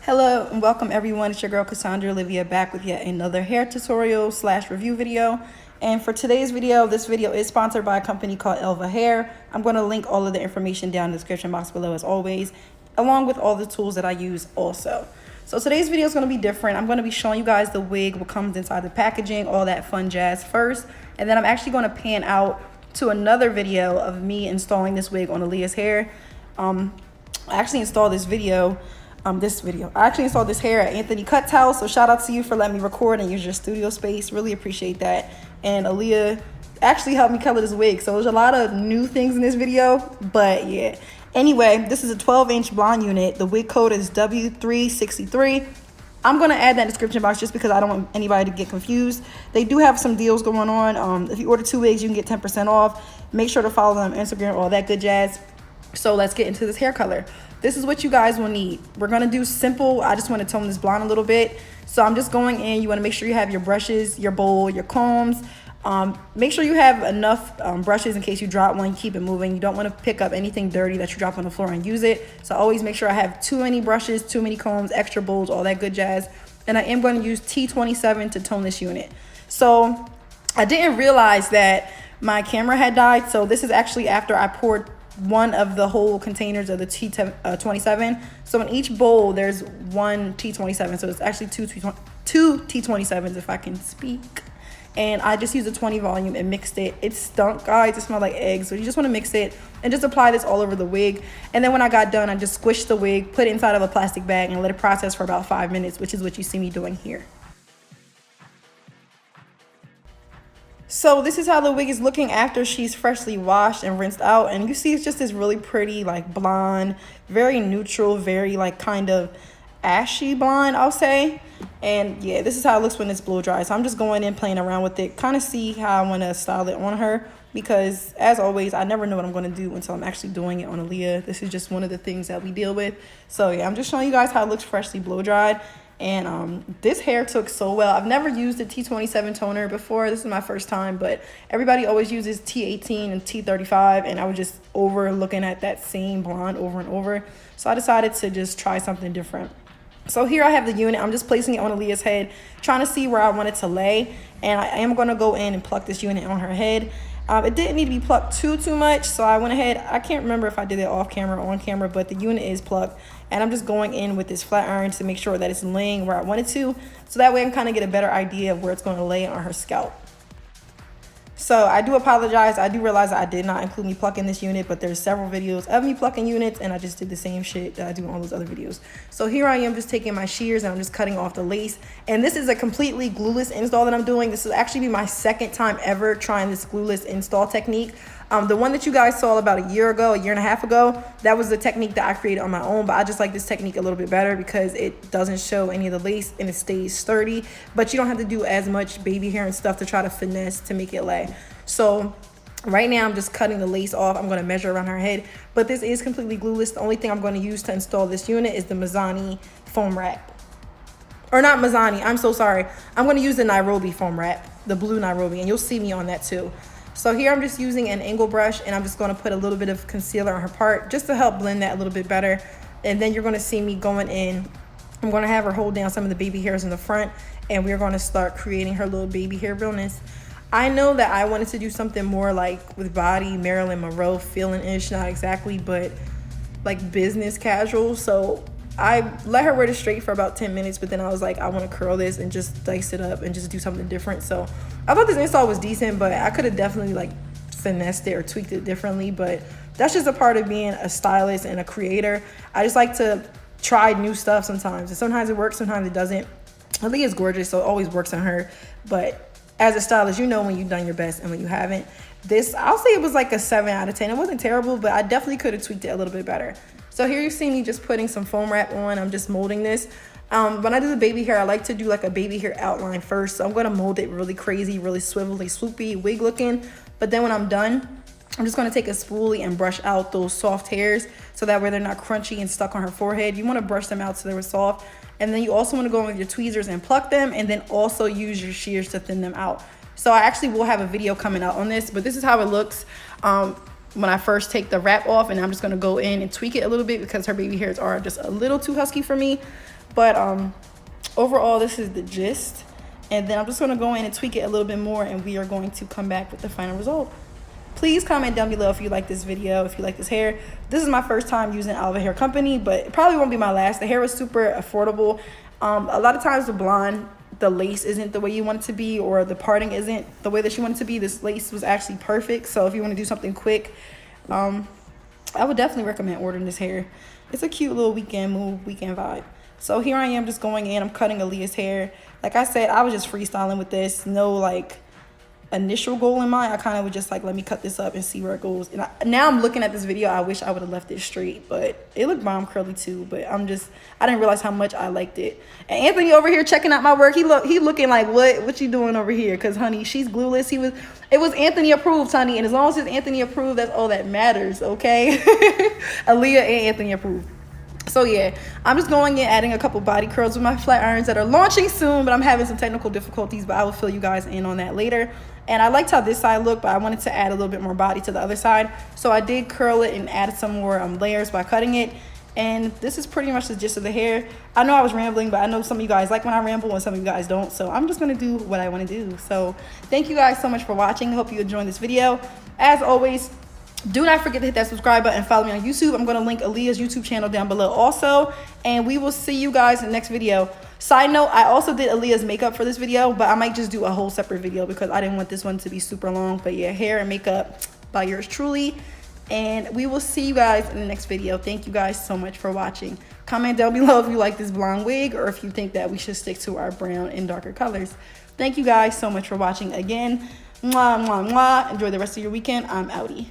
Hello and welcome everyone. It's your girl Cassandra Olivia back with yet another hair tutorial / review video. And for today's video, this video is sponsored by a company called Elva Hair. I'm going to link all of the information down in the description box below as always, along with all the tools that I use also. So today's video is going to be different. I'm going to be showing you guys the wig, what comes inside the packaging, all that fun jazz first. And then I'm actually going to pan out to another video of me installing this wig on Aaliyah's hair. I actually installed this video. I actually installed this hair at Anthony Cut's house, so shout out to you for letting me record and use your studio space. Really appreciate that. And Aaliyah actually helped me color this wig, so there's a lot of new things in this video, but yeah. Anyway, this is a 12-inch blonde unit. The wig code is W363. I'm going to add that in the description box just because I don't want anybody to get confused. They do have some deals going on. If you order 2 wigs, you can get 10% off. Make sure to follow them on Instagram, all that good jazz. So let's get into this hair color. This is what you guys will need. We're going to do simple. I just want to tone this blonde a little bit. So I'm just going in. You want to make sure you have your brushes, your bowl, your combs. Make sure you have enough brushes in case you drop one, keep it moving. You don't want to pick up anything dirty that you drop on the floor and use it. So always make sure I have too many brushes, too many combs, extra bowls, all that good jazz. And I am going to use T27 to tone this unit. So I didn't realize that my camera had died. So this is actually after I poured one of the whole containers of the T27. So in each bowl there's one T27, so it's actually two T27s if I can speak. And I just used a 20 volume and mixed it. It stunk, guys. It smelled like eggs. So you just want to mix it and just apply this all over the wig. And then when I got done, I just squished the wig, put it inside of a plastic bag, and let it process for about 5 minutes, which is what you see me doing here. So this is how the wig is looking after she's freshly washed and rinsed out. And you see it's just this really pretty, like, blonde, very neutral, very, like, kind of ashy blonde, I'll say. And yeah, this is how it looks when it's blow dry. So I'm just going in, playing around with it, kind of see how I want to style it on her. Because as always, I never know what I'm going to do until I'm actually doing it on Aaliyah. This is just one of the things that we deal with. So yeah, I'm just showing you guys how it looks freshly blow dried. And this hair took so well. I've never used a T27 toner before. This is my first time, but everybody always uses T18 and T35, and I was just looking at that same blonde over and over. So I decided to just try something different. So here I have the unit. I'm just placing it on Aaliyah's head, trying to see where I want it to lay. And I am going to go in and pluck this unit on her head. It didn't need to be plucked too much, so I went ahead. I can't remember if I did it off camera or on camera, but the unit is plucked. And I'm just going in with this flat iron to make sure that it's laying where I want it to. So that way I can kind of get a better idea of where it's going to lay on her scalp. So I do apologize. I do realize that I did not include me plucking this unit, but there's several videos of me plucking units, and I just did the same shit that I do in all those other videos. So here I am just taking my shears and I'm just cutting off the lace. And this is a completely glueless install that I'm doing. This will actually be my second time ever trying this glueless install technique. The one that you guys saw about a year and a half ago, that was the technique that I created on my own, but I just like this technique a little bit better because it doesn't show any of the lace and it stays sturdy, but you don't have to do as much baby hair and stuff to try to finesse to make it lay. So right now I'm just cutting the lace off. I'm going to measure around her head, but this is completely glueless. The only thing I'm going to use to install this unit is the Mizani foam wrap. Or not Mizani, I'm so sorry. I'm going to use the Nairobi foam wrap, the blue Nairobi, and you'll see me on that too. So here I'm just using an angle brush, and I'm just going to put a little bit of concealer on her part just to help blend that a little bit better. And then you're going to see me going in. I'm going to have her hold down some of the baby hairs in the front, and we're going to start creating her little baby hair realness. I know that I wanted to do something more like with body, Marilyn Monroe feeling-ish, not exactly, but like business casual. So I let her wear this straight for about 10 minutes, but then I was like, I want to curl this and just dice it up and just do something different. So I thought this install was decent, but I could have definitely like finessed it or tweaked it differently. But that's just a part of being a stylist and a creator. I just like to try new stuff sometimes. And sometimes it works, sometimes it doesn't. Aaliyah is gorgeous, so it always works on her. But as a stylist, you know when you've done your best and when you haven't. This, I'll say it was like a 7 out of 10. It wasn't terrible, but I definitely could have tweaked it a little bit better. So here you see me just putting some foam wrap on. I'm just molding this. When I do the baby hair, I like to do like a baby hair outline first. So I'm going to mold it really crazy, really swivelly, swoopy, wig looking. But then when I'm done, I'm just going to take a spoolie and brush out those soft hairs so that way they're not crunchy and stuck on her forehead. You want to brush them out so they're soft. And then you also want to go in with your tweezers and pluck them, and then also use your shears to thin them out. So I actually will have a video coming out on this, but this is how it looks. when I first take the wrap off, and I'm just gonna go in and tweak it a little bit because her baby hairs are just a little too husky for me. But overall, this is the gist. And then I'm just gonna go in and tweak it a little bit more, and we are going to come back with the final result. Please comment down below if you like this video, if you like this hair. This is my first time using Elva Hair Company, but it probably won't be my last. The hair was super affordable. A lot of times the blonde, the lace isn't the way you want it to be, or the parting isn't the way that you want it to be. This lace was actually perfect. So if you want to do something quick, I would definitely recommend ordering this hair. It's a cute little weekend move, weekend vibe. So here I am just going in. I'm cutting Aaliyah's hair. Like I said, I was just freestyling with this. No like initial goal in mind. I kind of would just like, let me cut this up and see where it goes. And now I'm looking at this video. I wish I would have left it straight, but it looked bomb curly too. But I didn't realize how much I liked it. And Anthony over here checking out my work. He looking like, what you doing over here? Because honey, she's glueless. It was Anthony approved, honey. And as long as it's Anthony approved, that's all that matters, okay? Aaliyah and Anthony approved. So yeah, I'm just going in, adding a couple body curls with my flat irons that are launching soon, but I'm having some technical difficulties, but I will fill you guys in on that later. And I liked how this side looked, but I wanted to add a little bit more body to the other side. So I did curl it and added some more layers by cutting it. And this is pretty much the gist of the hair. I know I was rambling, but I know some of you guys like when I ramble and some of you guys don't. So I'm just gonna do what I wanna do. So thank you guys so much for watching. I hope you enjoyed this video. As always, do not forget to hit that subscribe button and follow me on YouTube. I'm going to link Aaliyah's YouTube channel down below also. And we will see you guys in the next video. Side note, I also did Aaliyah's makeup for this video, but I might just do a whole separate video because I didn't want this one to be super long. But yeah, hair and makeup by yours truly. And we will see you guys in the next video. Thank you guys so much for watching. Comment down below if you like this blonde wig or if you think that we should stick to our brown and darker colors. Thank you guys so much for watching again. Mwah, mwah, mwah. Enjoy the rest of your weekend. I'm outie.